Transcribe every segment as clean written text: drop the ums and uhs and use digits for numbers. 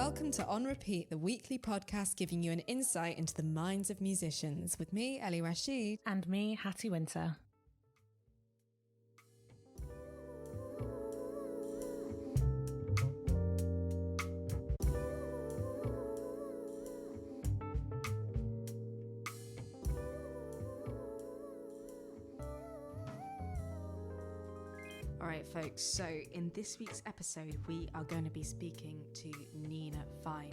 Welcome to On Repeat, the weekly podcast giving you an insight into the minds of musicians with me, Ellie Rashid. And me, Hattie Winter. All right, folks, so in this week's episode, we are going to be speaking to Nina Fine.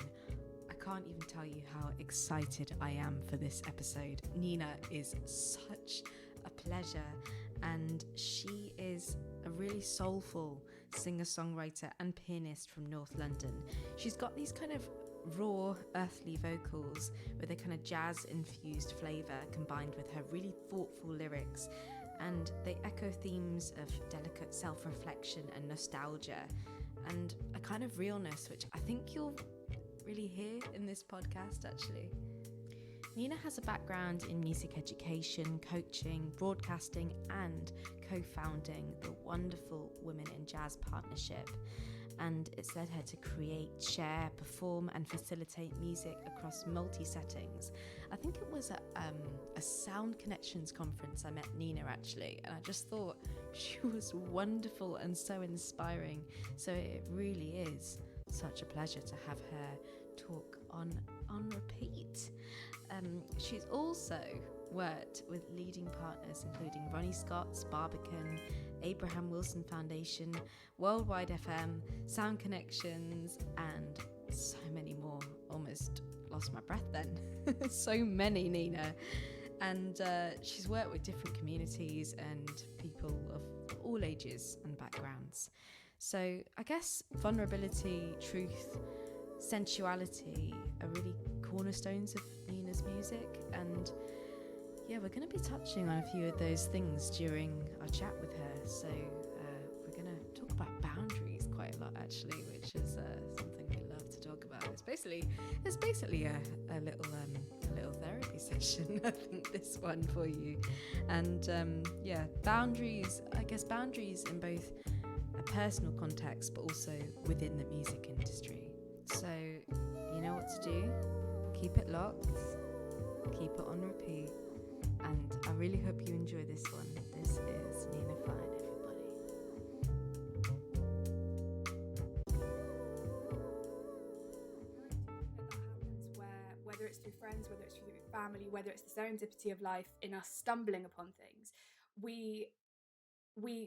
I can't even tell you how excited I am for this episode. Nina is such a pleasure, and she is a really soulful singer-songwriter and pianist from North London. She's got these kind of raw, earthly vocals with a kind of jazz-infused flavour combined with her really thoughtful lyrics, and they echo themes of delicate self-reflection and nostalgia and a kind of realness, which I think you'll really hear in this podcast, actually. Nina has a background in music education, coaching, broadcasting, and co-founding the wonderful Women in Jazz Partnership. And it's led her to create, share, perform, and facilitate music across multi-settings. I think it was at a Sound Connections conference I met Nina, actually, and I just thought she was wonderful and so inspiring. So it really is such a pleasure to have her talk on Repeat. She's also worked with leading partners including Ronnie Scott's Barbican, Abram Wilson Foundation, Worldwide FM, Sound Connections, and so many more. Almost lost my breath then. So many, Nina. And she's worked with different communities and people of all ages and backgrounds. So I guess vulnerability, truth, sensuality are really cornerstones of Nina's music, and yeah, we're going to be touching on a few of those things during our chat with her. So we're going to talk about boundaries quite a lot, actually, which is something we love to talk about. It's basically a little therapy session, I think, this one for you. And boundaries. I guess boundaries in both a personal context, but also within the music industry. So you know what to do. Keep it locked. Keep it on repeat. And I really hope you enjoy this one. This is Nina Fine, everybody. That happens whether it's through friends, whether it's through family, whether it's the serendipity of life in us stumbling upon things, we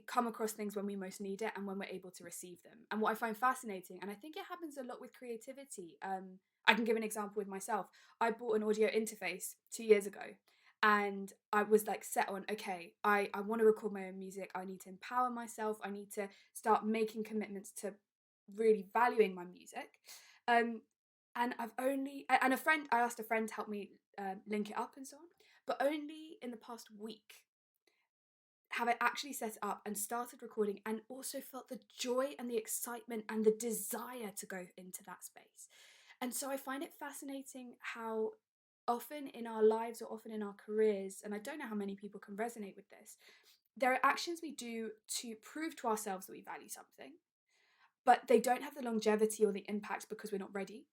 come across things when we most need it and when we're able to receive them. And what I find fascinating, and I think it happens a lot with creativity, I can give an example with myself. I bought an audio interface 2 years ago, and I was like set on, okay, I want to record my own music. I need to empower myself. I need to start making commitments to really valuing my music. And I asked a friend to help me link it up and so on. But only in the past week have I actually set it up and started recording, and also felt the joy and the excitement and the desire to go into that space. And so I find it fascinating how often in our lives or often in our careers, and I don't know how many people can resonate with this, there are actions we do to prove to ourselves that we value something, but they don't have the longevity or the impact because we're not ready.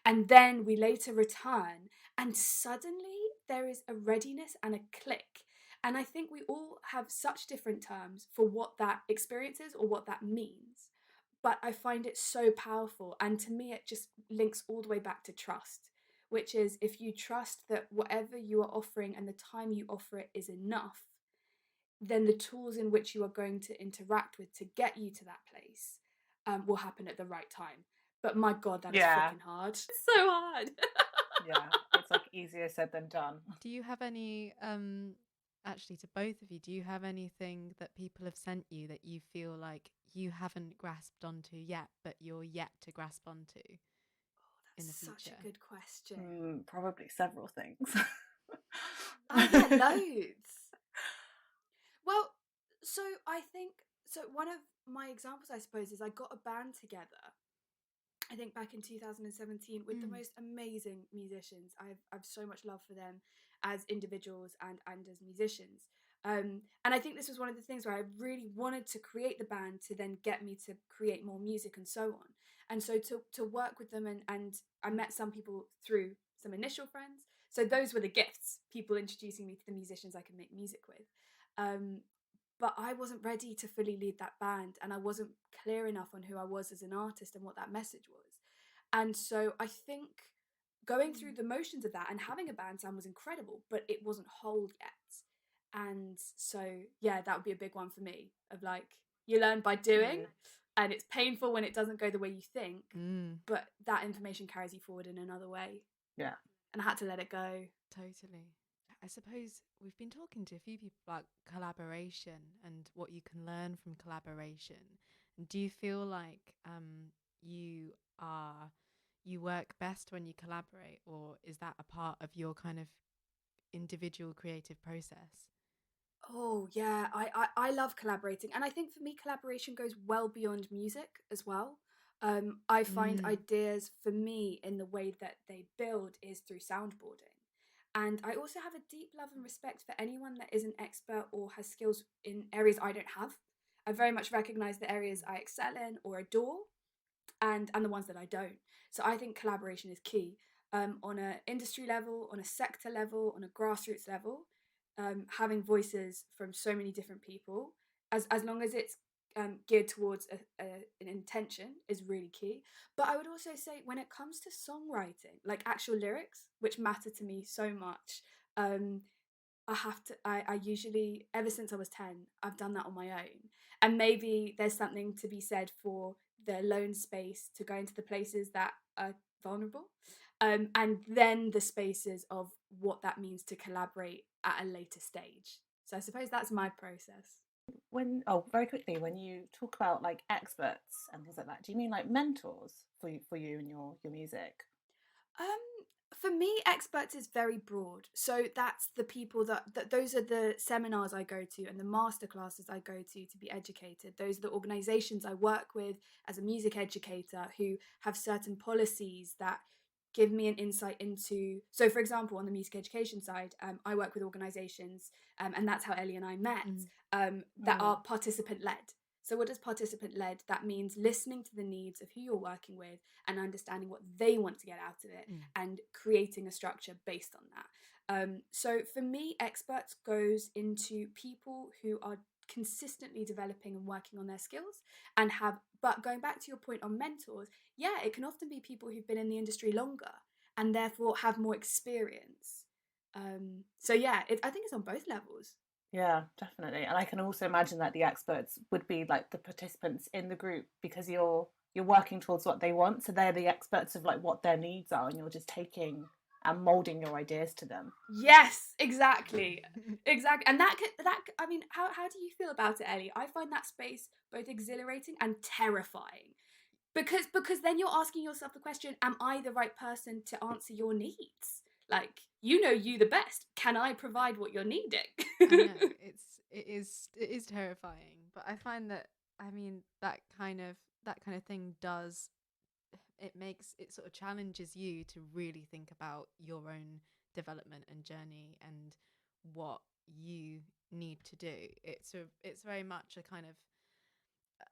And then we later return, and suddenly there is a readiness and a click. And I think we all have such different terms for what that experience is or what that means. But I find it so powerful. And to me, it just links all the way back to trust, which is if you trust that whatever you are offering and the time you offer it is enough, then the tools in which you are going to interact with to get you to that place will happen at the right time. But my God, that is freaking hard. It's so hard. Yeah, it's like easier said than done. Do you have any, actually to both of you, do you have anything that people have sent you that you feel like you haven't grasped onto yet, but you're yet to grasp onto in the future? Such a good question. Probably several things. Oh yeah, loads. Well, so I think, so one of my examples, I suppose, is I got a band together, I think back in 2017, with the most amazing musicians. I've so much love for them as individuals and as musicians. And I think this was one of the things where I really wanted to create the band to then get me to create more music and so on. And so to work with them, and I met some people through some initial friends. So those were the gifts, people introducing me to the musicians I could make music with. But I wasn't ready to fully lead that band, and I wasn't clear enough on who I was as an artist and what that message was. And so I think going through the motions of that and having a band sound was incredible, but it wasn't whole yet. And so, yeah, that would be a big one for me, of like, you learn by doing, and it's painful when it doesn't go the way you think, but that information carries you forward in another way. Yeah. And I had to let it go. Totally. I suppose we've been talking to a few people about collaboration and what you can learn from collaboration. And do you feel like you work best when you collaborate, or is that a part of your kind of individual creative process? Oh yeah, I love collaborating, and I think for me collaboration goes well beyond music as well. I find ideas for me in the way that they build is through soundboarding. And I also have a deep love and respect for anyone that is an expert or has skills in areas I don't have. I very much recognize the areas I excel in or adore, and the ones that I don't. So I think collaboration is key, on an industry level, on a sector level, on a grassroots level. Having voices from so many different people, as long as it's geared towards an intention, is really key. But I would also say when it comes to songwriting, like actual lyrics, which matter to me so much, I usually, ever since I was 10, I've done that on my own. And maybe there's something to be said for the alone space to go into the places that are vulnerable. And then the spaces of what that means to collaborate at a later stage. So I suppose that's my process. Very quickly, when you talk about like experts and things like that, do you mean like mentors for you and your music? For me, experts is very broad. So that's the people that those are the seminars I go to and the masterclasses I go to be educated. Those are the organizations I work with as a music educator who have certain policies that give me an insight into. So for example, on the music education side, I work with organizations, and that's how Ellie and I met, that are participant led. So what does participant led? That means listening to the needs of who you're working with and understanding what they want to get out of it, and creating a structure based on that. So for me, experts goes into people who are consistently developing and working on their skills and have, but going back to your point on mentors, yeah, it can often be people who've been in the industry longer and therefore have more experience. So yeah, I think it's on both levels. Yeah, definitely. And I can also imagine that the experts would be like the participants in the group, because you're working towards what they want. So they're the experts of like what their needs are, and you're just taking and molding your ideas to them. Yes, exactly. Exactly. And I mean, how do you feel about it, Ellie? I find that space both exhilarating and terrifying. Because then you're asking yourself the question, am I the right person to answer your needs? Like, you know you the best. Can I provide what you're needing? I know it is terrifying, but I find that, I mean, that kind of thing does, it sort of challenges you to really think about your own development and journey and what you need to do. It's very much a kind of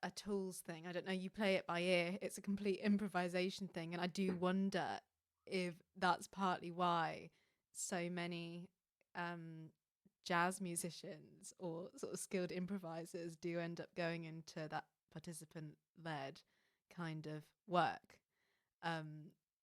a tools thing. I don't know, you play it by ear. It's a complete improvisation thing, and I do wonder if that's partly why so many jazz musicians or sort of skilled improvisers do end up going into that participant led kind of work.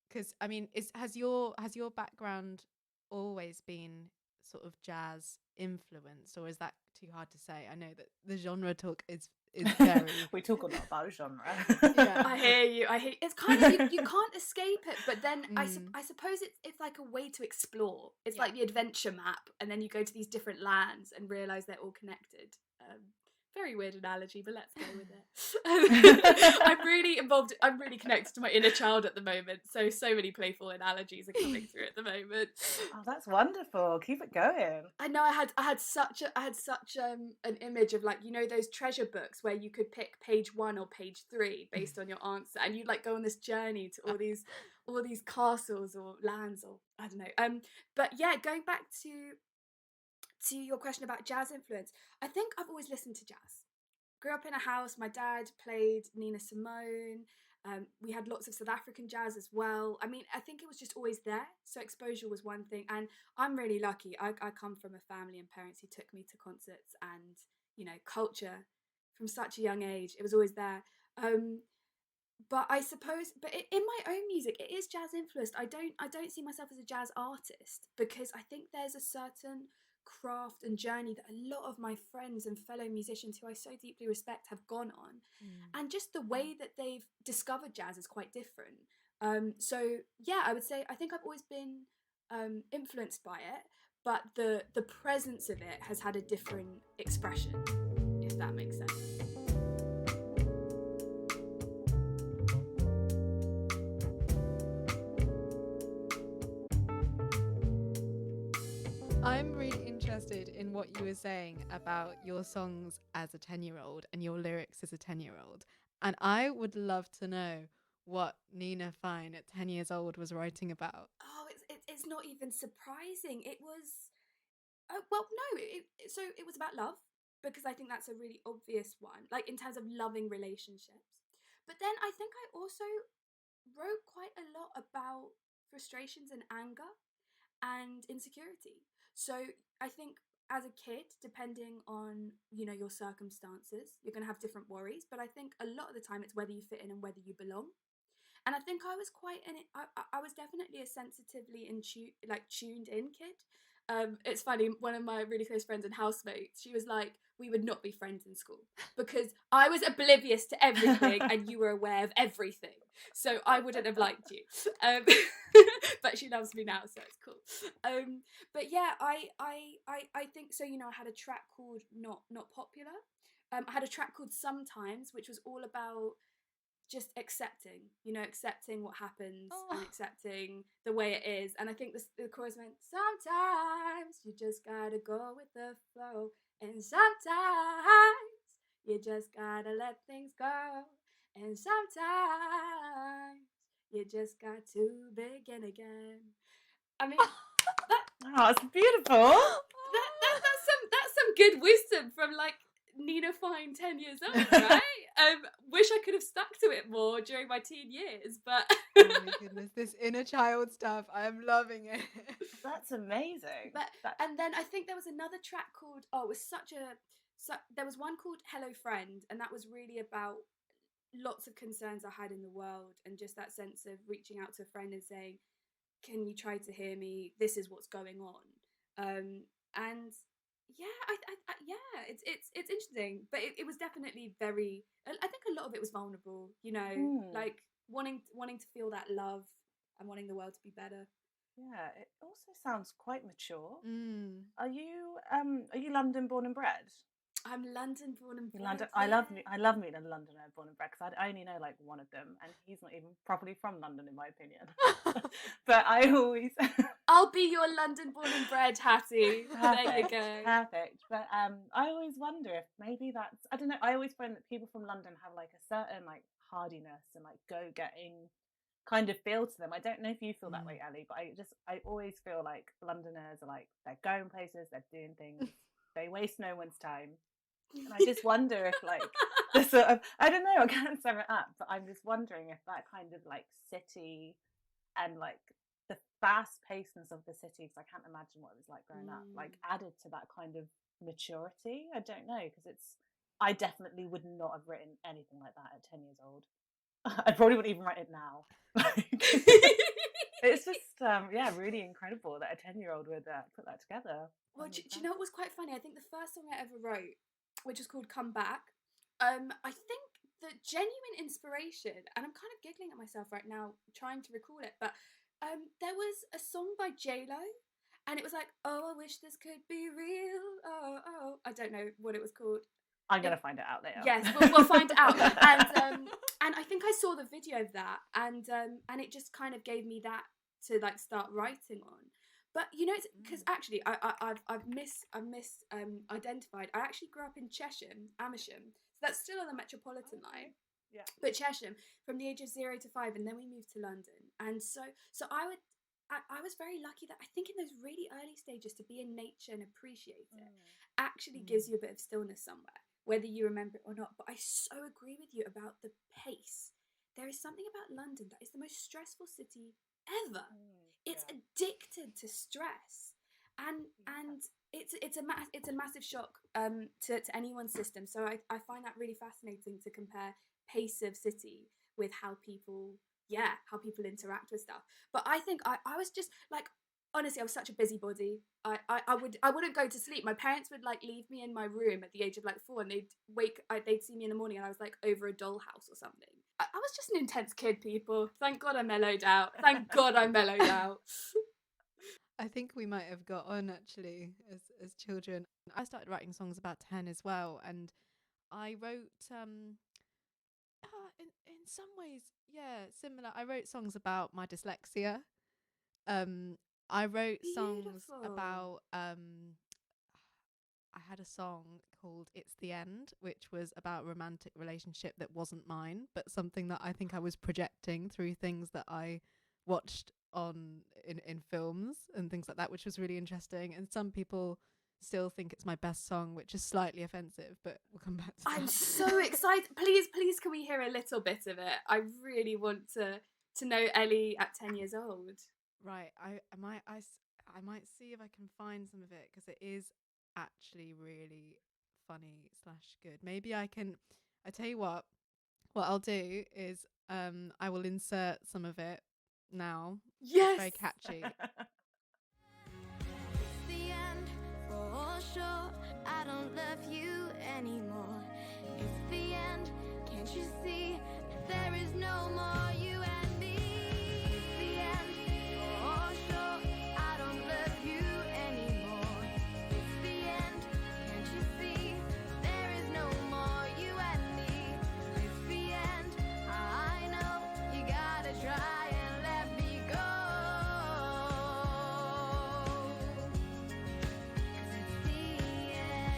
Because I mean, has your background always been sort of jazz influenced, or is that too hard to say? I know that the genre talk is very We talk a lot about genre. Yeah. I hear you. It's kind of, you can't escape it. But then I suppose it's like a way to explore. It's like the adventure map, and then you go to these different lands and realize they're all connected. Very weird analogy, but let's go with it. I'm really involved. I'm really connected to my inner child at the moment. So many playful analogies are coming through at the moment. Oh, that's wonderful. Keep it going. I know I had such an image of, like, you know, those treasure books where you could pick page 1 or page 3 based on your answer, and you'd like go on this journey to all these castles or lands, or I don't know. But yeah, going back to your question about jazz influence, I think I've always listened to jazz. Grew up in a house, my dad played Nina Simone, We had lots of South African jazz as well. I mean, I think it was just always there. So exposure was one thing. And I'm really lucky. I come from a family and parents who took me to concerts and, you know, culture from such a young age. It was always there. But I suppose, in my own music, it is jazz influenced. I don't see myself as a jazz artist because I think there's a certain craft and journey that a lot of my friends and fellow musicians who I so deeply respect have gone on, and just the way that they've discovered jazz is quite different. So yeah, I would say I think I've always been influenced by it, but the presence of it has had a different expression, if that makes sense. I'm really interested in what you were saying about your songs as a 10-year-old and your lyrics as a 10-year-old. And I would love to know what Nina Fine at 10 years old was writing about. Oh, it's not even surprising. It was, well, no, so it was about love, because I think that's a really obvious one, like in terms of loving relationships. But then I think I also wrote quite a lot about frustrations and anger and insecurity. So I think as a kid, depending on, you know, your circumstances, you're going to have different worries. But I think a lot of the time it's whether you fit in and whether you belong. And I think I was I was definitely a sensitively tuned in kid. It's funny, one of my really close friends and housemates, she was like, we would not be friends in school because I was oblivious to everything and you were aware of everything. So I wouldn't have liked you. But she loves me now, so it's cool. But yeah, I think so. You know, I had a track called Not Popular. I had a track called Sometimes, which was all about just accepting what happens and accepting the way it is. And I think the chorus went, sometimes you just gotta go with the flow, and sometimes you just gotta let things go, and sometimes you just got to begin again. I mean, it's beautiful. That's some good wisdom from like Nina Fine 10 years old, right? Wish I could have stuck to it more during my teen years, but oh my goodness, this inner child stuff, I'm loving it. That's amazing. And then I think there was another track called, there was one called Hello Friend, and that was really about lots of concerns I had in the world, and just that sense of reaching out to a friend and saying, can you try to hear me? This is what's going on. And yeah, it's interesting, but it was definitely very, I think a lot of it was vulnerable, you know, like wanting to feel that love and wanting the world to be better. Yeah, it also sounds quite mature. Are you London born and bred? I'm London born and bred. London. I love meeting a Londoner born and bred, because I only know like one of them, and he's not even properly from London in my opinion. But I always I'll be your London born and bred Hattie. There you go. Perfect. But I always wonder if maybe that's, I don't know, I always find that people from London have like a certain like hardiness and like go-getting kind of feel to them. I don't know if you feel that way, Ali, but I always feel like Londoners are like, they're going places, they're doing things, they waste no one's time. And I just wonder if like the sort of, I don't know, I can't sum it up, but I'm just wondering if that kind of like city and like the fast pacedness of the city, because I can't imagine what it was like growing up, like added to that kind of maturity. I don't know, because I definitely would not have written anything like that at 10 years old. I probably wouldn't even write it now. It's just really incredible that a 10-year-old would put that together. Well, do you know what was quite funny? I think the first song I ever wrote, which is called Come Back, I think the genuine inspiration, and I'm kind of giggling at myself right now trying to recall it, but there was a song by J-Lo, and it was like, oh, I wish this could be real, oh, I don't know what it was called. I'm going to find it out later. Yes, we'll find it out. And I think I saw the video of that, and it just kind of gave me that to like start writing on. But you know, because actually I've identified. I actually grew up in Chesham, Amersham, so that's still on the Metropolitan line. Yeah. But Chesham, from the age of 0 to 5, and then we moved to London, and so I was very lucky that I think in those really early stages to be in nature and appreciate it actually gives you a bit of stillness somewhere, whether you remember it or not. But I so agree with you about the pace there is something about London that is the most stressful city ever. It's Yeah. addicted to stress, and it's a massive shock to anyone's system. So I find that really fascinating to compare pace of city with how people interact with stuff. But I think I was just like, honestly, I was such a busybody. I wouldn't go to sleep. My parents would like leave me in my room at the age of like 4, and they'd see me in the morning, and I was like over a dollhouse or something. I was just an intense kid, people. Thank God I mellowed out. Thank God I mellowed out. I think we might have got on actually as children. I started writing songs about 10 as well, and I wrote in some ways, yeah, similar. I wrote songs about my dyslexia. I wrote songs Beautiful. about I had a song called It's the End, which was about a romantic relationship that wasn't mine, but something that I think I was projecting through things that I watched on in films and things like that, which was really interesting. And some people still think it's my best song, which is slightly offensive, but we'll come back to that. I'm so excited. Please, can we hear a little bit of it? I really want to know Ellie at 10 years old. Right, I might see if I can find some of it, because it is actually really funny / good. Maybe I tell you what I'll do is I will insert some of it now. Yes. It's very catchy. It's the end for sure. I don't love you anymore. It's the end. Can't you see there is no more you and me? It's the end for sure. I don't love you anymore. It's the end. Can't you see there is no more you and me? It's the end. I know you gotta try and let me go. 'Cause it's the end.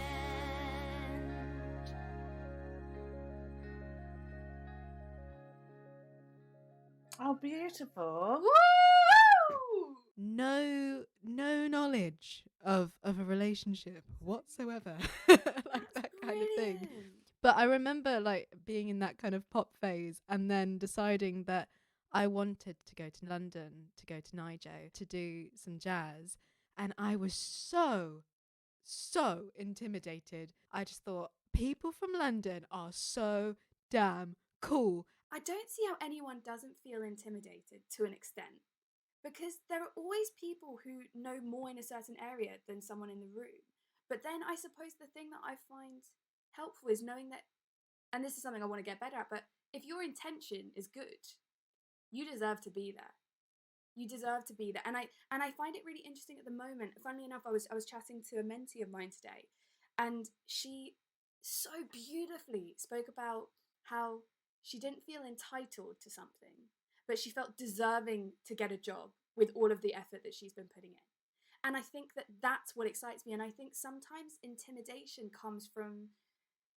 Oh, beautiful. Woo! No knowledge of a relationship whatsoever. Like that kind of thing. Brilliant. But I remember like being in that kind of pop phase, and then deciding that I wanted to go to London, to go to Nijo, to do some jazz. And I was so intimidated. I just thought, people from London are so damn cool. I don't see how anyone doesn't feel intimidated to an extent, because there are always people who know more in a certain area than someone in the room. But then I suppose the thing that I find helpful is knowing that, and this is something I want to get better at, but if your intention is good, you deserve to be there. You deserve to be there. And I find it really interesting at the moment. Funnily enough, I was chatting to a mentee of mine today, and she so beautifully spoke about how she didn't feel entitled to something, but she felt deserving to get a job with all of the effort that she's been putting in. And I think that that's what excites me. And I think sometimes intimidation comes from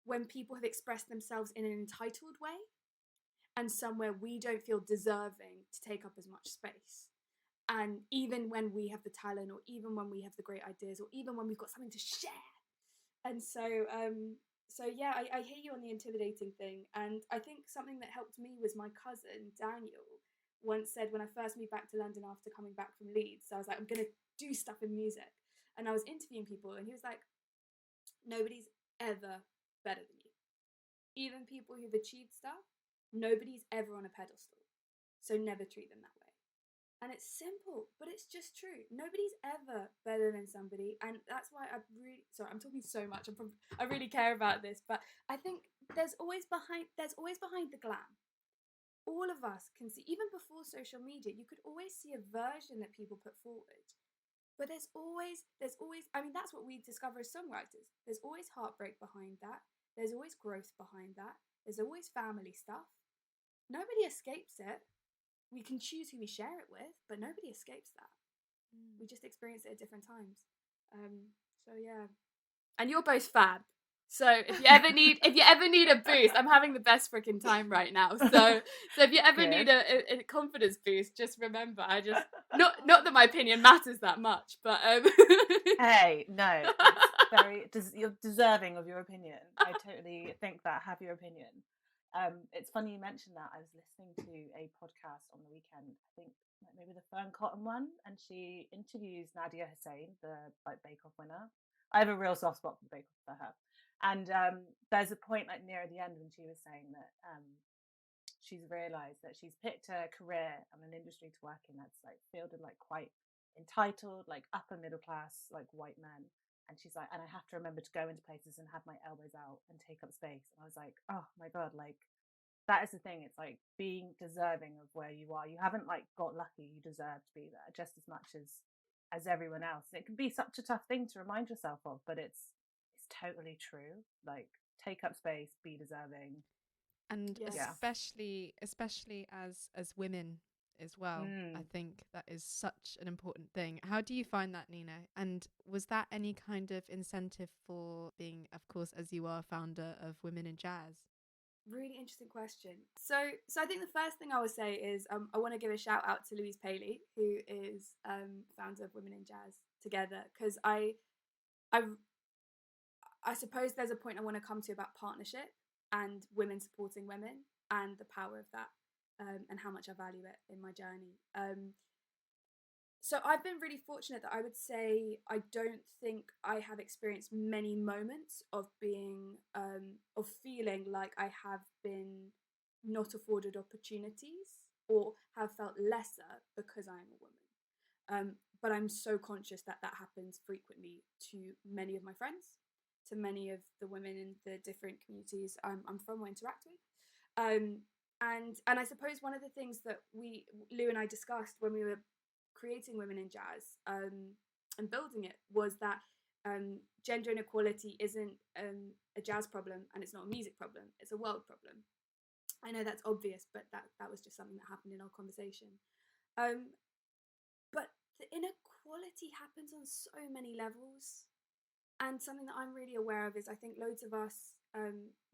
when people have expressed themselves in an entitled way, and somewhere we don't feel deserving to take up as much space. And even when we have the talent, or even when we have the great ideas, or even when we've got something to share. And so yeah, I hear you on the intimidating thing. And I think something that helped me was my cousin, Daniel, once said, when I first moved back to London after coming back from Leeds, so I was like, I'm going to do stuff in music. And I was interviewing people, and he was like, nobody's ever better than you. Even people who've achieved stuff, nobody's ever on a pedestal. So never treat them that way. And it's simple, but it's just true. Nobody's ever better than somebody. And that's why I'm talking so much. I really care about this, but I think there's always behind the glam. All of us can see, even before social media, you could always see a version that people put forward. But there's always, I mean, that's what we discover as songwriters. There's always heartbreak behind that. There's always growth behind that. There's always family stuff. Nobody escapes it. We can choose who we share it with, but nobody escapes that. We just experience it at different times. So yeah. And you're both fab. So if you ever need a boost, I'm having the best freaking time right now. So if you ever need a confidence boost, just remember, I just not that my opinion matters that much, but Hey, no, it's you're deserving of your opinion. I totally think that. Have your opinion. It's funny you mentioned that. I was listening to a podcast on the weekend, I think maybe the Fern Cotton one, and she interviews Nadia Hussain, the Bake Off winner. I have a real soft spot for Bake Off for her. And there's a point near the end when she was saying that she's realised that she's picked a career and an industry to work in that's fielded quite entitled, upper middle class, white men. And she's like, and I have to remember to go into places and have my elbows out and take up space. And I was like, oh my God, that is the thing. It's being deserving of where you are. You haven't got lucky. You deserve to be there just as much as everyone else. And it can be such a tough thing to remind yourself of, but it's totally true. Take up space, be deserving. And Yes. especially as women as well. I think that is such an important thing. How do you find that, Nina? And was that any kind of incentive for being, of course, as you are, founder of Women in Jazz? Really interesting question. So I think the first thing I would say is I want to give a shout out to Louise Paley, who is founder of Women in Jazz Together, because I suppose there's a point I want to come to about partnership and women supporting women and the power of that, and how much I value it in my journey. So I've been really fortunate that I would say I don't think I have experienced many moments of being, of feeling like I have been not afforded opportunities or have felt lesser because I am a woman. But I'm so conscious that happens frequently to many of my friends, to many of the women in the different communities I'm from or interact with. And I suppose one of the things that Lou and I discussed when we were creating Women in Jazz and building it was that gender inequality isn't a jazz problem and it's not a music problem, it's a world problem. I know that's obvious, but that was just something that happened in our conversation. But the inequality happens on so many levels. And something that I'm really aware of is I think loads of us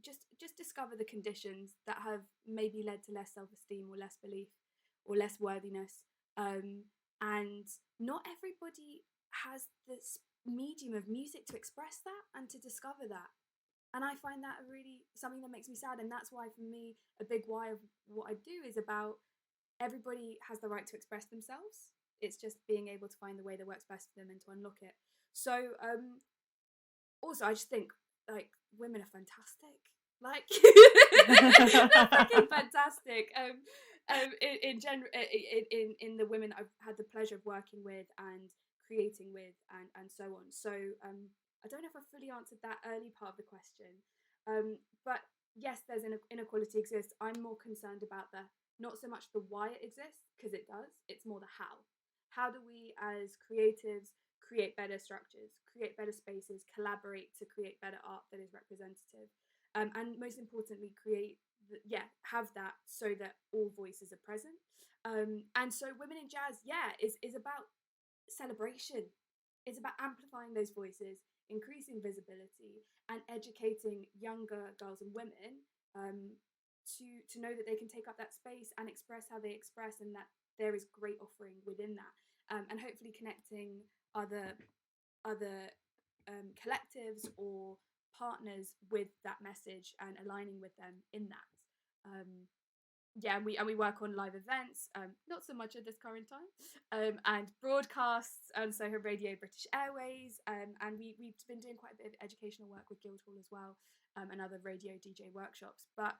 just discover the conditions that have maybe led to less self-esteem or less belief or less worthiness. And not everybody has this medium of music to express that and to discover that. And I find that really something that makes me sad. And that's why, for me, a big why of what I do is about everybody has the right to express themselves. It's just being able to find the way that works best for them and to unlock it. So also, I just think women are fantastic. They're fucking fantastic. In the women I've had the pleasure of working with and creating with and so on. So I don't know if I fully answered that early part of the question. But yes, there's an inequality exists. I'm more concerned about not so much the why it exists, because it does. It's more the how. How do we as creatives create better structures, create better spaces, collaborate to create better art that is representative, and most importantly, have that so that all voices are present. And so Women in Jazz, is about celebration. It's about amplifying those voices, increasing visibility, and educating younger girls and women to know that they can take up that space and express how they express, and that there is great offering within that, and hopefully connecting other collectives or partners with that message and aligning with them in that. And we work on live events, not so much at this current time, and broadcasts, and so her Radio British Airways, and we've been doing quite a bit of educational work with Guildhall as well, and other radio DJ workshops. But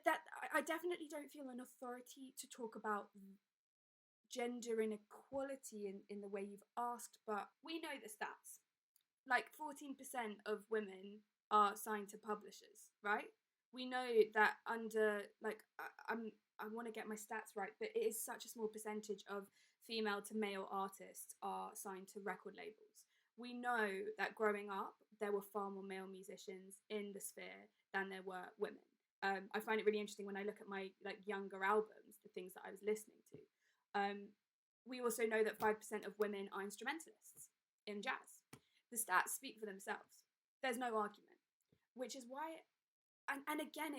that I definitely don't feel an authority to talk about gender inequality in the way you've asked, but we know the stats. 14% of women are signed to publishers, right? We know that under I want to get my stats right, but it is such a small percentage of female to male artists are signed to record labels. We know that growing up there were far more male musicians in the sphere than there were women. I find it really interesting when I look at my younger albums, the things that I was listening to. We also know that 5% of women are instrumentalists in jazz. The stats speak for themselves. There's no argument, which is why, and again,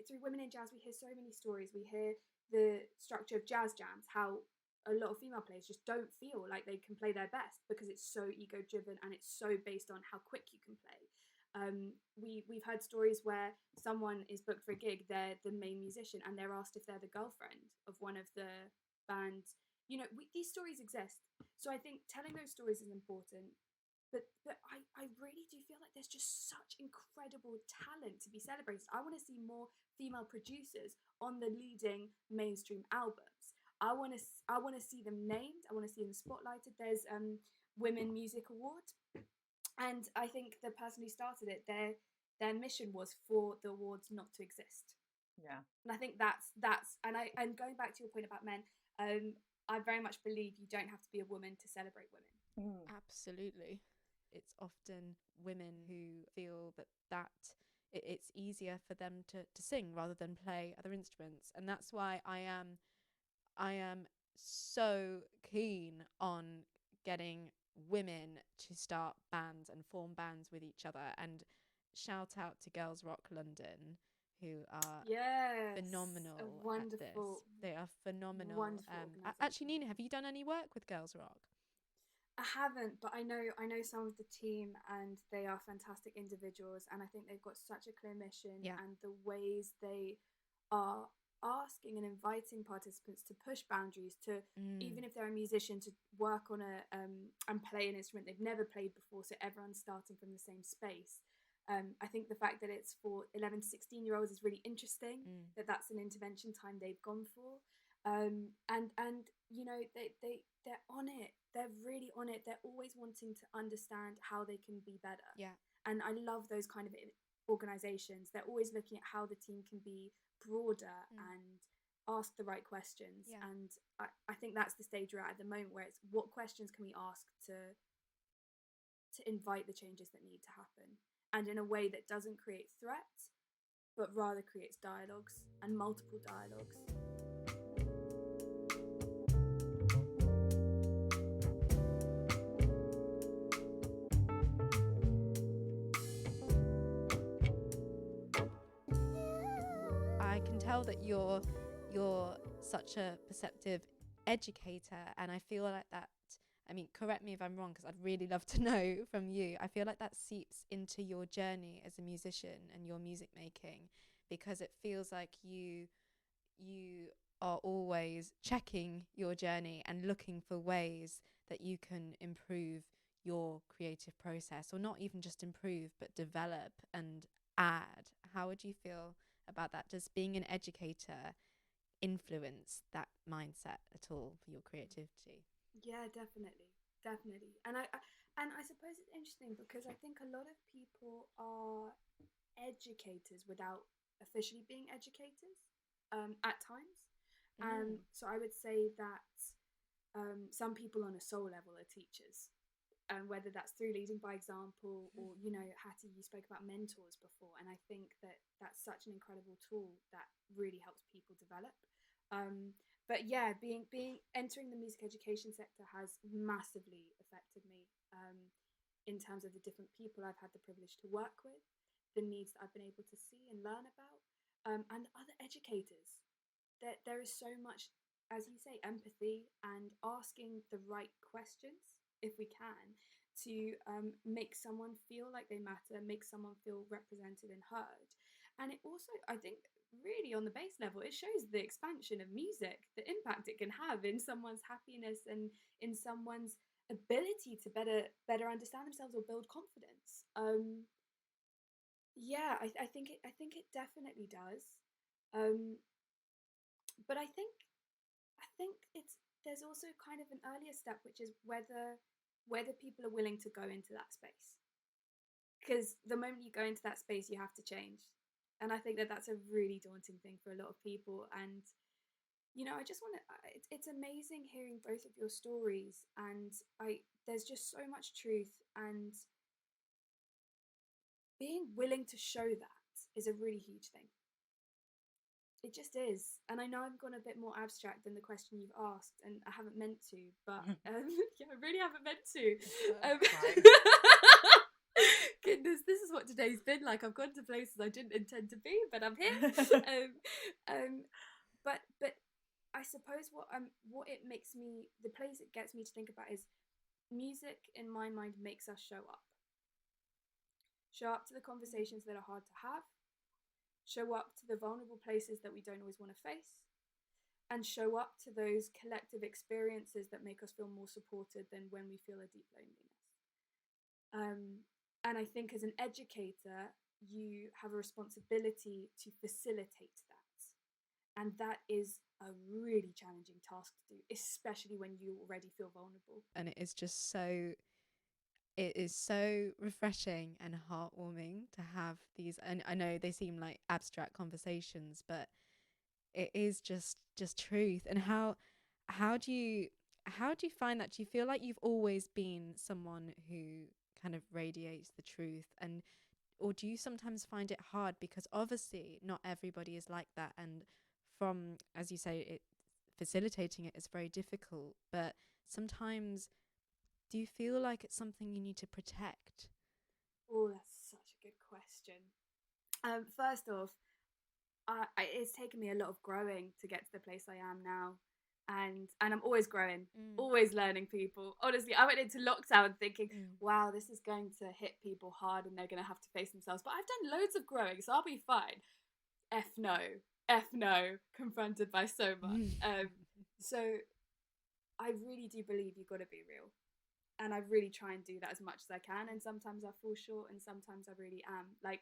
through Women in Jazz, we hear so many stories. We hear the structure of jazz jams, how a lot of female players just don't feel like they can play their best because it's so ego-driven and it's so based on how quick you can play. We've heard stories where someone is booked for a gig, they're the main musician, and they're asked if they're the girlfriend of one of the bands. These stories exist. So I think telling those stories is important. But I really do feel like there's just such incredible talent to be celebrated. I want to see more female producers on the leading mainstream albums. I want to see them named. I want to see them spotlighted. There's Women Music Award, and I think the person who started it, their mission was for the awards not to exist. Yeah, and I think that's and going back to your point about men, I very much believe you don't have to be a woman to celebrate women. Absolutely. It's often women who feel that it's easier for them to sing rather than play other instruments, and that's why I am so keen on getting women to start bands and form bands with each other. And shout out to Girls Rock London, who are phenomenal at this. They are phenomenal. Wonderful actually, Nina, have you done any work with Girls Rock? I haven't, but I know some of the team, and they are fantastic individuals, and I think they've got such a clear mission, and the ways they are asking and inviting participants to push boundaries, to even if they're a musician, to work on and play an instrument they've never played before, so everyone's starting from the same space. I think the fact that it's for 11 to 16-year-olds is really interesting, that's an intervention time they've gone for. And they're on it. They're really on it. They're always wanting to understand how they can be better. Yeah. And I love those kind of organizations. They're always looking at how the team can be broader and ask the right questions. Yeah. And I think that's the stage we're at the moment, where it's what questions can we ask to invite the changes that need to happen, and in a way that doesn't create threats, but rather creates dialogues, and multiple dialogues. I can tell that you're such a perceptive educator, and I feel like that, I mean, correct me if I'm wrong, because I'd really love to know from you. I feel like that seeps into your journey as a musician and your music making, because it feels like you are always checking your journey and looking for ways that you can improve your creative process, or not even just improve, but develop and add. How would you feel about that? Does being an educator influence that mindset at all for your creativity? Yeah, definitely. And I suppose it's interesting, because I think a lot of people are educators without officially being educators at times. So I would say that some people on a soul level are teachers, whether that's through leading by example, or, Hattie, you spoke about mentors before, and I think that that's such an incredible tool that really helps people develop. But yeah, entering the music education sector has massively affected me in terms of the different people I've had the privilege to work with, the needs that I've been able to see and learn about, and other educators. There is so much, as you say, empathy and asking the right questions, if we can, to make someone feel like they matter, make someone feel represented and heard. And it also, I think, really on the base level, it shows the expansion of music, the impact it can have in someone's happiness and in someone's ability to better understand themselves or build confidence. Yeah, I think it definitely does. But I think there's also kind of an earlier step, which is whether people are willing to go into that space. Because the moment you go into that space, you have to change. And I think that that's a really daunting thing for a lot of people. And, I just want to, it's amazing hearing both of your stories. And there's just so much truth, and being willing to show that is a really huge thing. It just is. And I know I've gone a bit more abstract than the question you've asked, and I haven't meant to, but yeah, I really haven't meant to. Goodness, this is what today's been like. I've gone to places I didn't intend to be, but I'm here. But I suppose what it makes me, the place it gets me to think about is music, in my mind, makes us show up. show up to the conversations that are hard to have, show up to the vulnerable places that we don't always want to face, and show up to those collective experiences that make us feel more supported than when we feel a deep loneliness. And I think as an educator, you have a responsibility to facilitate that. And that is a really challenging task to do, especially when you already feel vulnerable. And it is so refreshing and heartwarming to have these, and I know they seem like abstract conversations, but it is just truth. And how do you find that? Do you feel like you've always been someone who kind of radiates the truth, and or do you sometimes find it hard, because obviously not everybody is like that, and from, as you say, it facilitating it is very difficult, but sometimes do you feel like it's something you need to protect? Oh, that's such a good question. First off, it's taken me a lot of growing to get to the place I am now, and I'm always growing, always learning people. Honestly, I went into lockdown thinking, wow, this is going to hit people hard and they're going to have to face themselves, but I've done loads of growing, so I'll be fine. F no, confronted by so much. So I really do believe you've got to be real, and I really try and do that as much as I can, and sometimes I fall short and sometimes I really am. Like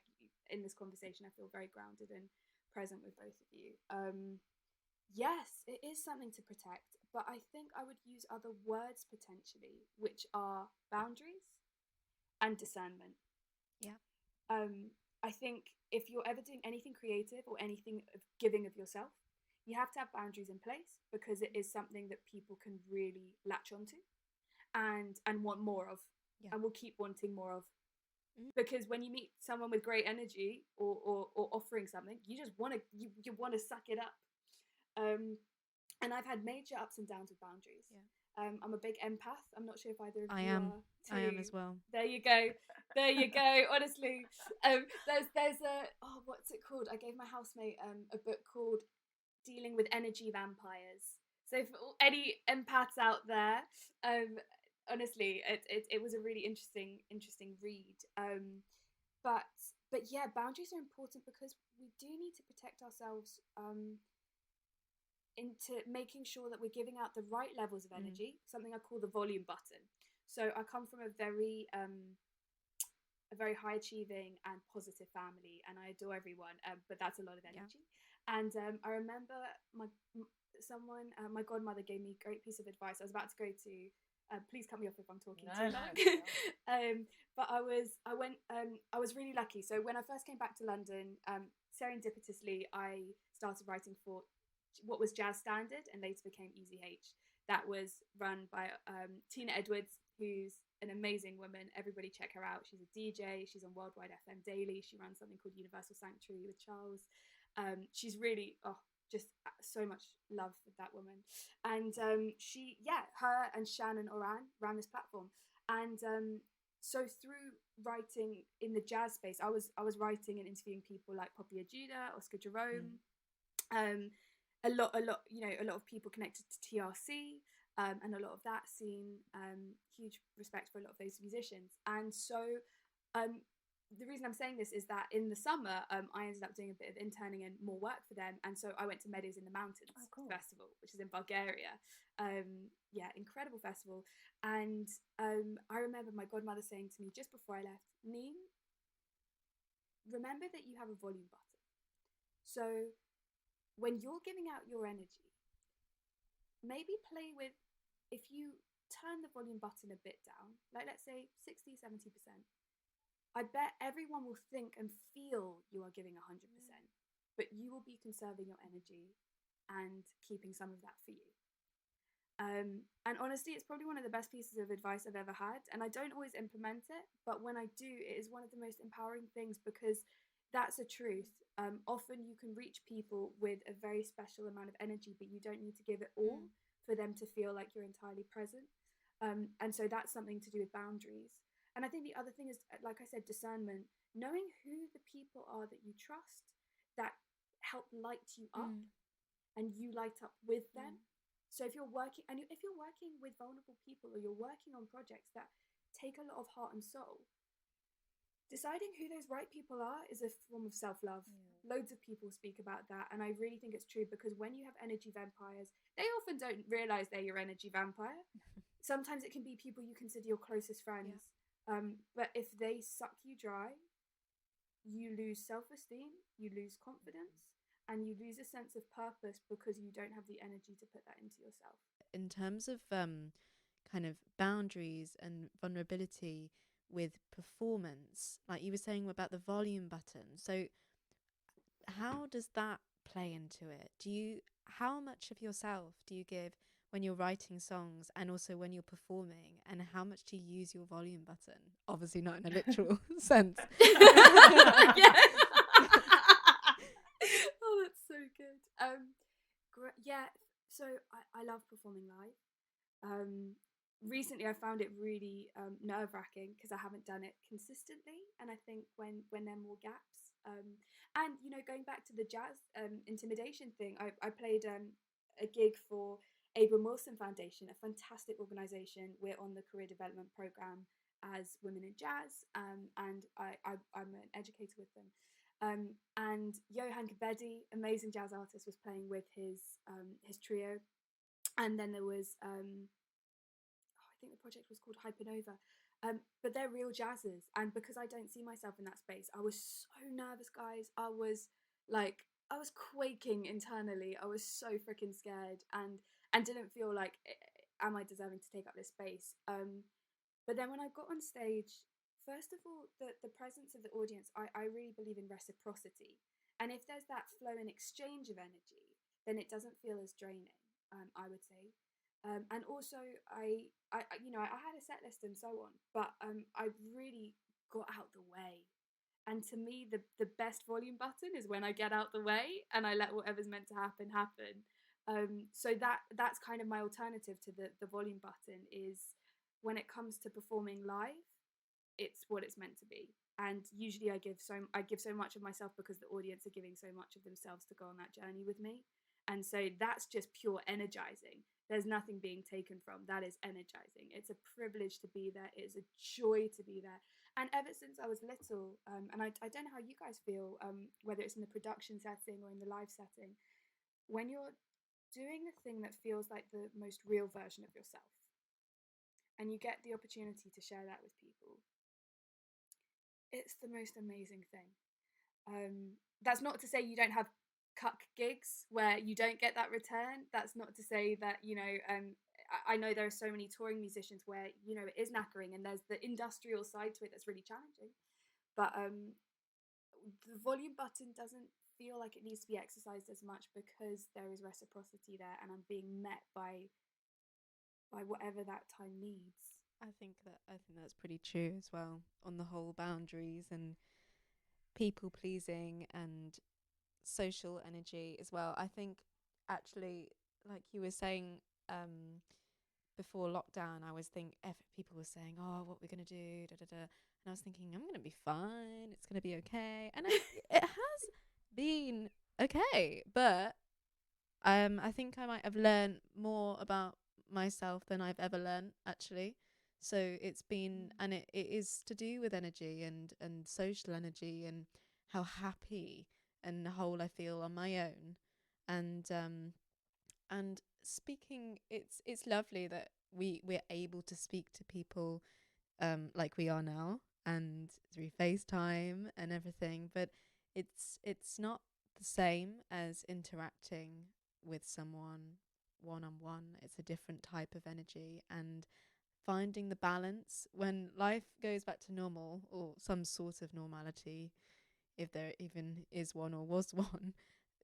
in this conversation, I feel very grounded and present with both of you. Yes, it is something to protect, but I think I would use other words potentially, which are boundaries and discernment. Yeah. I think if you're ever doing anything creative or anything of giving of yourself, you have to have boundaries in place, because it is something that people can really latch onto and want more of, and will keep wanting more of. Because when you meet someone with great energy or offering something, you just want to you want to suck it up. And I've had major ups and downs with boundaries. I'm a big empath. I'm not sure if either of you are too. I am as well. There you go. Honestly, there's a what's it called? I gave my housemate a book called Dealing with Energy Vampires. So for any empaths out there, honestly, it was a really interesting read. But yeah, boundaries are important because we do need to protect ourselves into making sure that we're giving out the right levels of energy, something I call the volume button. So I come from a very high achieving and positive family, and I adore everyone, but that's a lot of energy. And I remember my godmother gave me a great piece of advice. I was about to go to please cut me off if I'm talking too long. But I was really lucky. So when I first came back to London, serendipitously I started writing for what was Jazz Standard and later became Easy H. That was run by Tina Edwards, who's an amazing woman. Everybody check her out. She's a DJ. She's on Worldwide FM Daily. She runs something called Universal Sanctuary with Charles. She's really just so much love for that woman. And her and Shannon Oran ran this platform. And so through writing in the jazz space, I was writing and interviewing people like Poppy Ajuda, Oscar Jerome, a lot of people connected to TRC, and a lot of that scene. Huge respect for a lot of those musicians. And so the reason I'm saying this is that in the summer, I ended up doing a bit of interning and more work for them. And so I went to Meadows in the Mountains festival, which is in Bulgaria. Incredible festival. And I remember my godmother saying to me just before I left, Neen, remember that you have a volume button. So when you're giving out your energy, maybe play with, if you turn the volume button a bit down, like let's say 60, 70%, I bet everyone will think and feel you are giving 100%, but you will be conserving your energy and keeping some of that for you. And honestly, it's probably one of the best pieces of advice I've ever had. And I don't always implement it, but when I do, it is one of the most empowering things, because that's a truth. Often you can reach people with a very special amount of energy, but you don't need to give it all for them to feel like you're entirely present. And so that's something to do with boundaries. And I think the other thing is, like I said, discernment, knowing who the people are that you trust that help light you up and you light up with them. So if you're working with vulnerable people, or you're working on projects that take a lot of heart and soul, deciding who those right people are is a form of self-love. Loads of people speak about that, and I really think it's true, because when you have energy vampires, they often don't realize they're your energy vampire. Sometimes it can be people you consider your closest friends, but if they suck you dry, you lose self-esteem, you lose confidence, and you lose a sense of purpose because you don't have the energy to put that into yourself. In terms of kind of boundaries and vulnerability with performance, like you were saying about the volume button, so how does that play into it? How much of yourself do you give when you're writing songs and also when you're performing, and how much do you use your volume button? Obviously not in a literal sense. Yeah. Oh, that's so good. Yeah, so I love performing live. Recently I found it really nerve-wracking because I haven't done it consistently, and I think when there are more gaps, and you know, going back to the jazz intimidation thing, I played a gig for Abram Wilson Foundation, a fantastic organisation. We're on the career development programme as women in jazz, and I'm an educator with them. And Johan Kabedi, amazing jazz artist, was playing with his trio, and then there was I think the project was called Hypernova. But they're real jazzers, and because I don't see myself in that space, I was so nervous, guys. I was quaking internally. I was so freaking scared, and didn't feel like, am I deserving to take up this space? But then when I got on stage, first of all, the presence of the audience, I really believe in reciprocity, and if there's that flow and exchange of energy, then it doesn't feel as draining. I would say. And also, I had a set list and so on, but I really got out the way. And to me, the best volume button is when I get out the way and I let whatever's meant to happen happen. So that's kind of my alternative to the volume button, is when it comes to performing live, it's what it's meant to be. And usually I give so much of myself because the audience are giving so much of themselves to go on that journey with me. And so that's just pure energizing. There's nothing being taken from. That is energizing. It's a privilege to be there. It is a joy to be there. And ever since I was little, and I don't know how you guys feel, whether it's in the production setting or in the live setting, when you're doing the thing that feels like the most real version of yourself, and you get the opportunity to share that with people, it's the most amazing thing. That's not to say you don't have cuck gigs where you don't get that return. That's not to say that, you know, I know there are so many touring musicians where, you know, it is knackering and there's the industrial side to it that's really challenging. But the volume button doesn't feel like it needs to be exercised as much because there is reciprocity there, and I'm being met by whatever that time needs. I think that's pretty true as well, on the whole boundaries and people pleasing and social energy as well. I think actually, like you were saying, before lockdown, I was people were saying, oh, what we're going to do, da, da, da. And I was thinking, I'm going to be fine. It's going to be okay. And it has been okay. But I think I might have learned more about myself than I've ever learned, actually. So it's been, and it is to do with energy and social energy and how happy and whole I feel on my own. And speaking, it's lovely that we're able to speak to people like we are now, and through FaceTime and everything, but it's not the same as interacting with someone one-on-one. It's a different type of energy, and finding the balance when life goes back to normal, or some sort of normality, if there even is one or was one.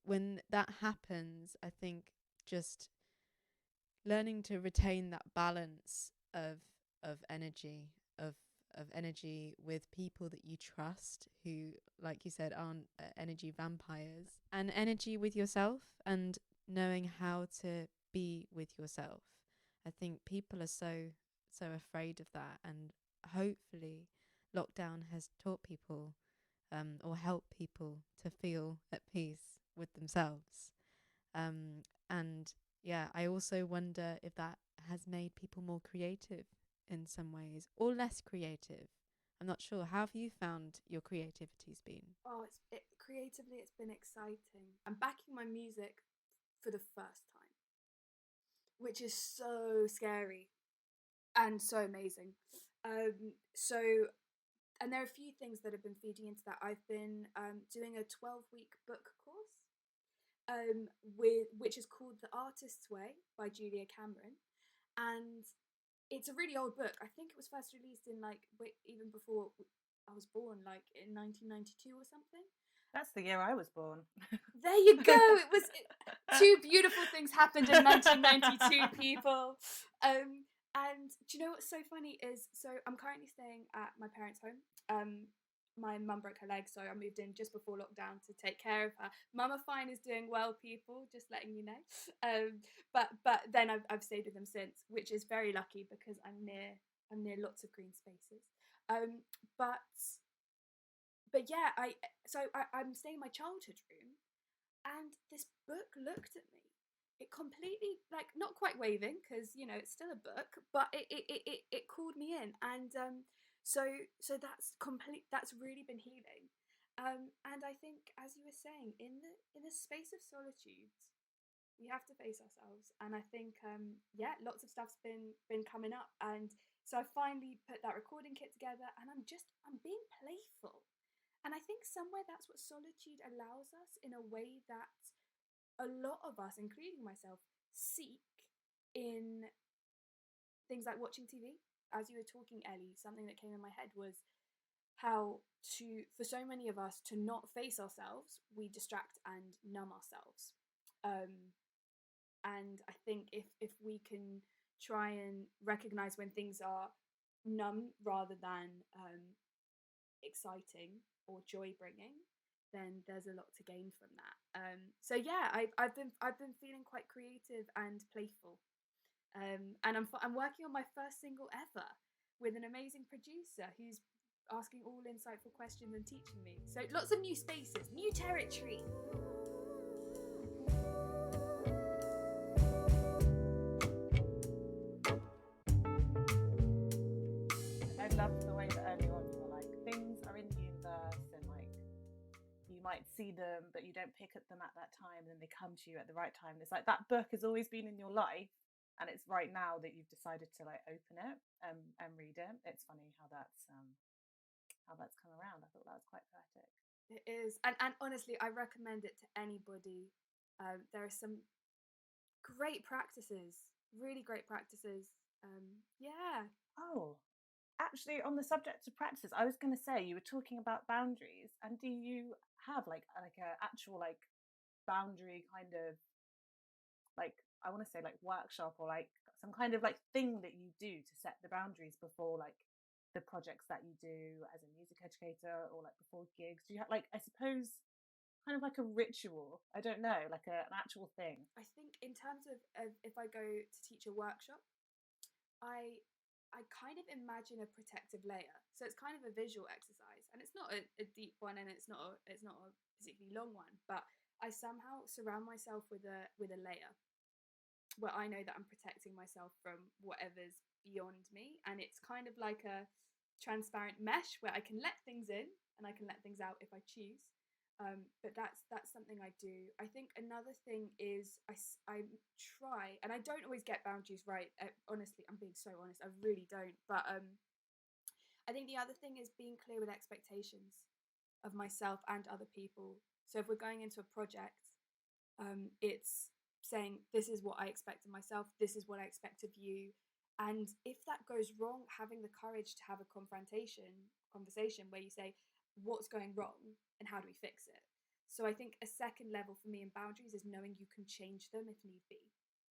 When that happens, I think just learning to retain that balance of energy, of energy with people that you trust, who, like you said, aren't energy vampires, and energy with yourself, and knowing how to be with yourself. I think people are so afraid of that, and hopefully lockdown has taught people or helped people to feel at peace with themselves. And yeah, I also wonder if that has made people more creative in some ways, or less creative. I'm not sure. How have you found your creativity's been? Oh, creatively, it's been exciting. I'm backing my music for the first time, which is so scary and so amazing. So, and there are a few things that have been feeding into that. I've been doing a 12-week book course, which is called The Artist's Way by Julia Cameron, and it's a really old book. I think it was first released in even before I was born, like in 1992 or something. That's the year I was born. There you go. It was two beautiful things happened in 1992, people. And do you know what's so funny is, so I'm currently staying at my parents' home. My mum broke her leg, so I moved in just before lockdown to take care of her. Mama Fine is doing well, people, just letting you know. But then I've stayed with them since, which is very lucky because I'm near lots of green spaces. But yeah, I'm staying in my childhood room, and this book looked at me. It completely, like, not quite waving, because it's still a book, but it called me in, and so that's really been healing. And I think, as you were saying, in the space of solitude, we have to face ourselves, and I think lots of stuff's been coming up, and so I finally put that recording kit together, and I'm being playful. And I think somewhere that's what solitude allows us, in a way that a lot of us, including myself, seek in things like watching TV. As you were talking, Ellie, something that came in my head was how for so many of us, to not face ourselves, we distract and numb ourselves. And I think if we can try and recognize when things are numb rather than exciting or joy bringing, then there's a lot to gain from that. So yeah, I've been feeling quite creative and playful, and I'm working on my first single ever with an amazing producer who's asking all insightful questions and teaching me. So lots of new spaces, new territory. I loved the way that early on you were like, things are in the universe, and like you might see them, but you don't pick at them at that time, and then they come to you at the right time. It's like that book has always been in your life, and it's right now that you've decided to like open it and read it. It's funny how that's come around. I thought that was quite poetic. It is, and honestly, I recommend it to anybody. There are some great practices, really great practices. Yeah. Oh, actually, on the subject of practice, I was going to say, you were talking about boundaries, and do you have like a actual like boundary kind of like, I want to say like workshop, or like some kind of like thing that you do to set the boundaries before like the projects that you do as a music educator, or like before gigs? Do you have, like, I suppose, kind of like a ritual? I don't know, like an actual thing. I think in terms of if I go to teach a workshop, I kind of imagine a protective layer. So it's kind of a visual exercise, and it's not a deep one, and it's not a particularly long one, but I somehow surround myself with a layer where I know that I'm protecting myself from whatever's beyond me, and it's kind of like a transparent mesh where I can let things in and I can let things out if I choose. But that's something I do. I think another thing is I try, and I don't always get boundaries right. Honestly, I'm being so honest, I really don't. But I think the other thing is being clear with expectations of myself and other people. So if we're going into a project, it's saying, this is what I expect of myself, this is what I expect of you. And if that goes wrong, having the courage to have a conversation where you say, what's going wrong and how do we fix it? So I think a second level for me in boundaries is knowing you can change them if need be.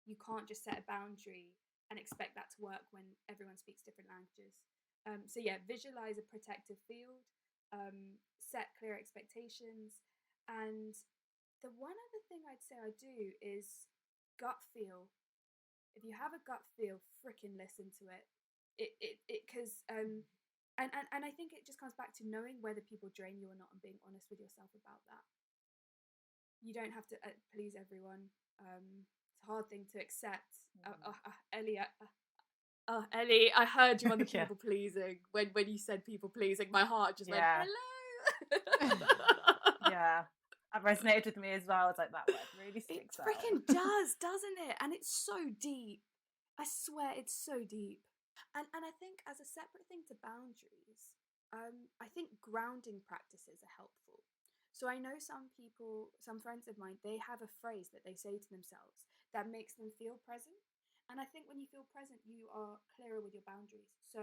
You can't just set a boundary and expect that to work when everyone speaks different languages. So yeah, visualize a protective field, set clear expectations, and the one other thing I'd say I do is gut feel. If you have a gut feel, frickin' listen to it. Because and I think it just comes back to knowing whether people drain you or not, and being honest with yourself about that. You don't have to please everyone. It's a hard thing to accept. Ellie, Oh, Ellie, I heard you on the Yeah. people pleasing. When you said people pleasing, my heart just went, Yeah. hello. Yeah, that resonated with me as well. It's like that word really It sticks out. freaking does, doesn't it? And it's so deep. I swear it's so deep. And I think as a separate thing to boundaries, I think grounding practices are helpful. So I know some people, some friends of mine, they have a phrase that they say to themselves that makes them feel present. And I think when you feel present, you are clearer with your boundaries. So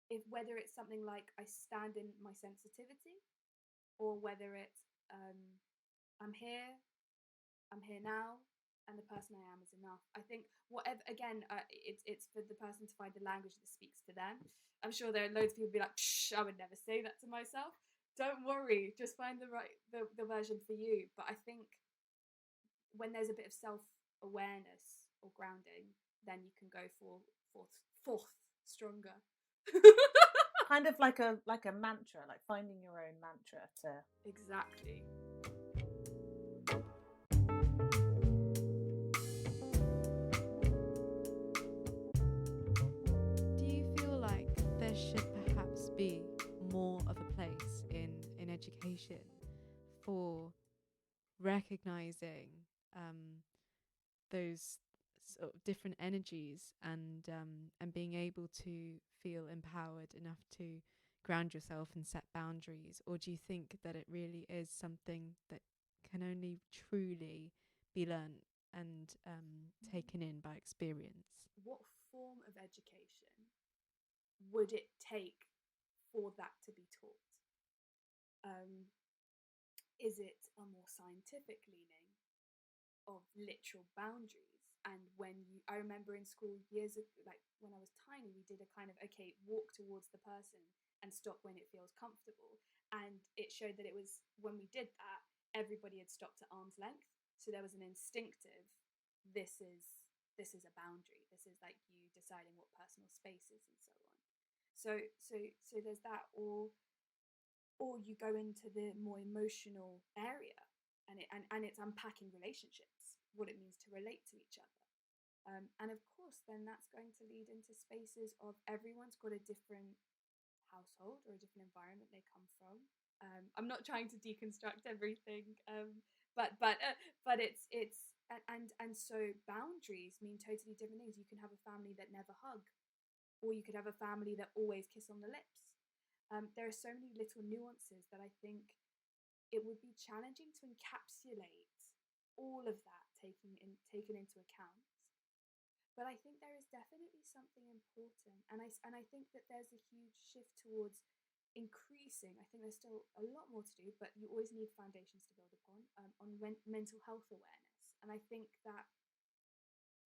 if whether it's something like I stand in my sensitivity, or whether it's I'm here, I'm here now, and the person I am is enough. I think whatever, again, it's for the person to find the language that speaks for them. I'm sure there are loads of people who be like, Psh, I would never say that to myself. Don't worry, just find the version for you. But I think when there's a bit of self-awareness or grounding, then you can go forth stronger. Kind of like a mantra, like finding your own mantra to. Exactly. Do you feel like there should perhaps be more of a place in education for recognizing those sort of different energies and being able to feel empowered enough to ground yourself and set boundaries? Or do you think that it really is something that can only truly be learnt and taken in by experience? What form of education would it take for that to be taught? Is it a more scientific leaning of literal boundaries? And I remember in school years ago, like when I was tiny, we did a kind of, okay, walk towards the person and stop when it feels comfortable. And it showed that it was, when we did that, everybody had stopped at arm's length. So there was an instinctive, this is a boundary. This is like you deciding what personal space is and so on. So there's that, or you go into the more emotional area, and it's unpacking relationships, what it means to relate to each other. And of course, then that's going to lead into spaces of everyone's got a different household or a different environment they come from. I'm not trying to deconstruct everything, but it's and so boundaries mean totally different things. You can have a family that never hug, or you could have a family that always kiss on the lips. There are so many little nuances that I think it would be challenging to encapsulate all of that taken into account. But I think there is definitely something important, and I think that there's a huge shift towards increasing. I think there's still a lot more to do, but you always need foundations to build upon, on mental health awareness. And I think that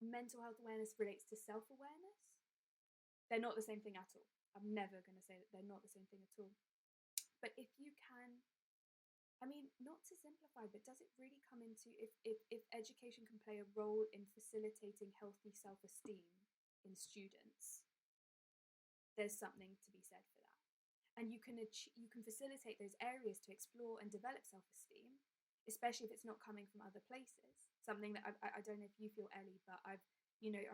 mental health awareness relates to self-awareness. They're not the same thing at all. I'm never going to say that they're not the same thing at all. But if you can, I mean, not to simplify, but does it really come into if education can play a role in facilitating healthy self-esteem in students, there's something to be said for that. And you can facilitate those areas to explore and develop self-esteem, especially if it's not coming from other places. Something that I don't know if you feel, Ellie, but I've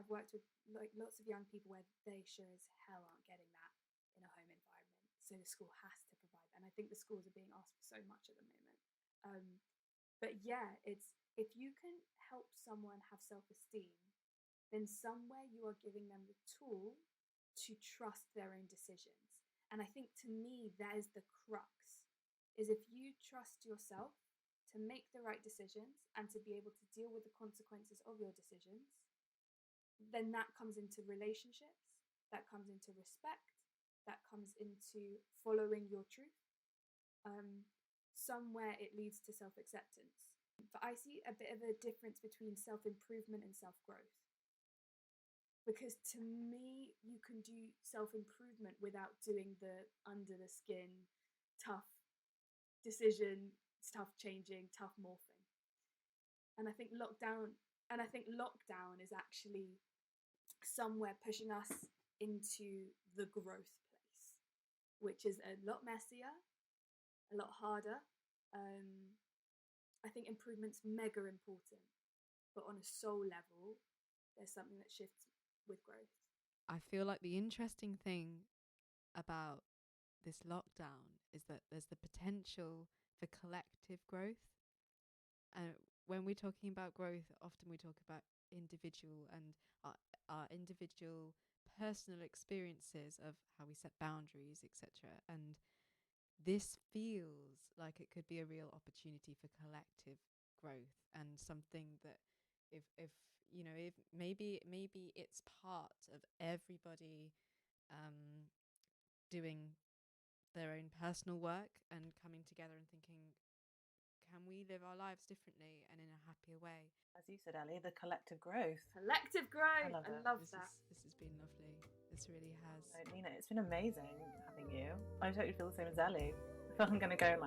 worked with like lots of young people where they sure as hell aren't getting that in a home environment. So the school has to provide, and I think the schools are being asked for so much at the moment. But yeah, it's, if you can help someone have self-esteem, then somewhere you are giving them the tool to trust their own decisions. And I think, to me, that is the crux, is if you trust yourself to make the right decisions and to be able to deal with the consequences of your decisions, then that comes into relationships, that comes into respect, that comes into following your truth. Somewhere it leads to self-acceptance. But I see a bit of a difference between self-improvement and self-growth. Because to me, you can do self-improvement without doing the under the skin, tough decision, tough changing, tough morphing. And I think lockdown is actually somewhere pushing us into the growth place, which is a lot messier, a lot harder. I think improvement's mega important, but on a soul level, there's something that shifts with growth. I feel like the interesting thing about this lockdown is that there's the potential for collective growth. And when we're talking about growth, often we talk about individual and our individual personal experiences of how we set boundaries, etc. And this feels like it could be a real opportunity for collective growth, and something that if you know, if maybe it's part of everybody doing their own personal work and coming together and thinking, can we live our lives differently and in a happier way? As you said, Ellie, the collective growth. Collective growth. I love that. This has been lovely. This really has. Right, Nina, it's been amazing having you. I totally feel the same as Ellie. I feel I'm going to go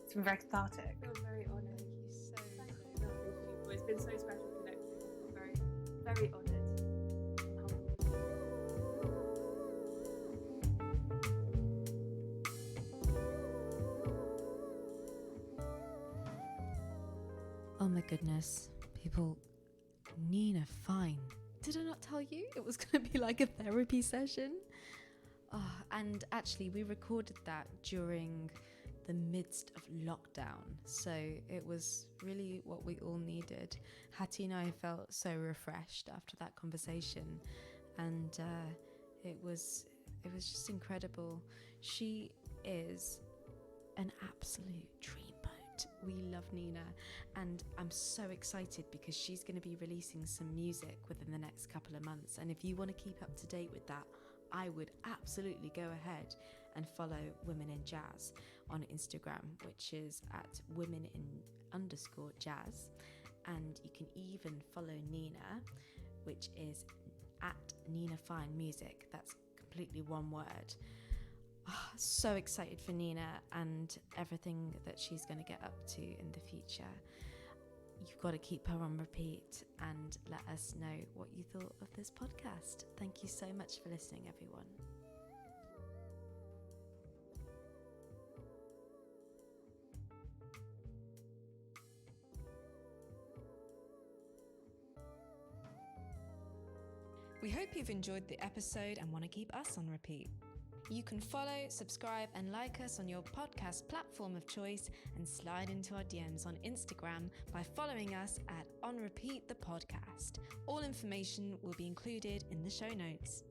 it's been very cathartic. I feel very honoured. Thank you so Thank much. you, lovely people. It's been so special connecting. I'm very, very honoured and humbled. Oh my goodness, people, Nina Fine. Did I not tell you it was going to be like a therapy session? Oh, and actually we recorded that during the midst of lockdown, so it was really what we all needed. Hattie and I felt so refreshed after that conversation, and it was just incredible. She is an absolute dreamboat. We love Nina, and I'm so excited because she's going to be releasing some music within the next couple of months, and if you want to keep up to date with that, I would absolutely go ahead and follow Women in Jazz on Instagram, which is at women_in_jazz, and you can even follow Nina, which is at Nina Fine Music. That's completely one word. Oh, so excited for Nina and everything that she's going to get up to in the future. You've got to keep her on repeat and let us know what you thought of this podcast. Thank you so much for listening, everyone. We hope you've enjoyed the episode and want to keep us on repeat. You can follow, subscribe, and like us on your podcast platform of choice, and slide into our DMs on Instagram by following us at On Repeat the Podcast. All information will be included in the show notes.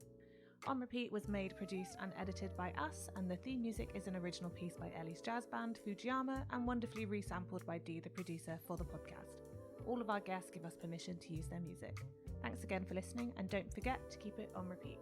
On Repeat was made, produced, and edited by us, and the theme music is an original piece by Ellie's jazz band, Fujiyama, and wonderfully resampled by Dee, the producer for the podcast. All of our guests give us permission to use their music. Thanks again for listening, and don't forget to keep it on repeat.